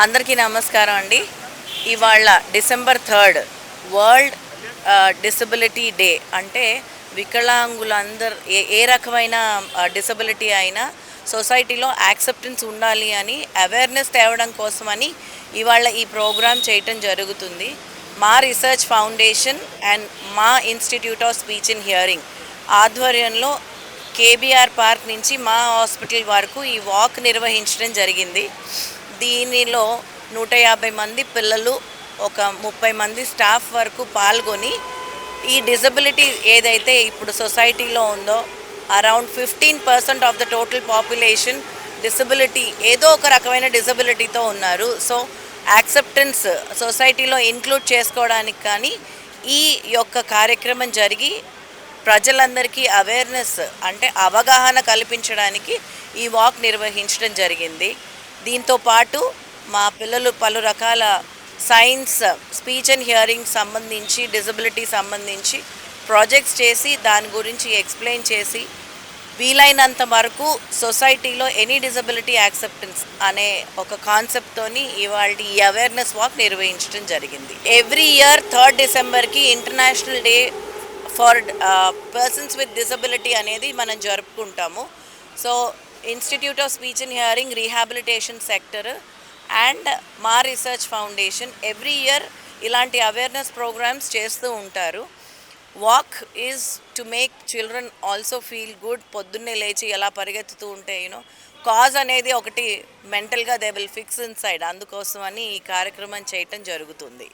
అందరికీ నమస్కారం అండి. ఇవాళ డిసెంబర్ 3 వరల్డ్ డిసబిలిటీ డే. అంటే వికలాంగులందరూ ఏ ఏ రకమైన డిసబిలిటీ అయినా సొసైటీలో యాక్సెప్టెన్స్ ఉండాలి అని అవేర్నెస్ తేవడం కోసమని ఇవాళ ఈ ప్రోగ్రాం చేయటం జరుగుతుంది. మా రీసెర్చ్ ఫౌండేషన్ అండ్ మా institute of speech and hearing ఆధ్వర్యంలో కేబీఆర్ పార్క్ నుంచి మా హాస్పిటల్ వరకు ఈ వాక్ నిర్వహించడం జరిగింది. దీనిలో 150 మంది పిల్లలు, ఒక 30 మంది స్టాఫ్ వరకు పాల్గొని ఈ డిజబిలిటీ ఏదైతే ఇప్పుడు సొసైటీలో ఉందో around 15% of the total population disability ఏదో ఒక రకమైన డిజబిలిటీతో ఉన్నారు. సో యాక్సెప్టెన్స్ సొసైటీలో ఇంక్లూడ్ చేసుకోవడానికి కానీ ఈ యొక్క కార్యక్రమం జరిగి ప్రజలందరికీ అవేర్నెస్ అంటే అవగాహన కల్పించడానికి ఈ వాక్ నిర్వహించడం జరిగింది. దీంతో పాటు మా పిల్లలు పలు రకాల సైన్స్, స్పీచ్ అండ్ హియరింగ్ సంబంధించి, డిజబిలిటీ సంబంధించి ప్రాజెక్ట్స్ చేసి దాని గురించి ఎక్స్ప్లెయిన్ చేసి వీలైనంత వరకు సొసైటీలో ఎనీ డిజబిలిటీ యాక్సెప్టెన్స్ అనే ఒక కాన్సెప్ట్తోని ఇవాళ ఈ అవేర్నెస్ వాక్ నిర్వహించడం జరిగింది. ఎవ్రీ ఇయర్ 3rd డిసెంబర్కి international day for persons with disability అనేది మనం జరుపుకుంటాము. So institute of speech and hearing rehabilitation sector and మా రీసెర్చ్ ఫౌండేషన్ ఎవ్రీ ఇయర్ ఇలాంటి అవేర్నెస్ ప్రోగ్రామ్స్ చేస్తూ ఉంటారు. Walk is to make children also feel good. పొద్దున్నే లేచి ఎలా పరిగెత్తుతూ ఉంటే కాజ్ అనేది ఒకటి మెంటల్గా they will fix inside. అందుకోసమని ఈ కార్యక్రమం చేయటం జరుగుతుంది.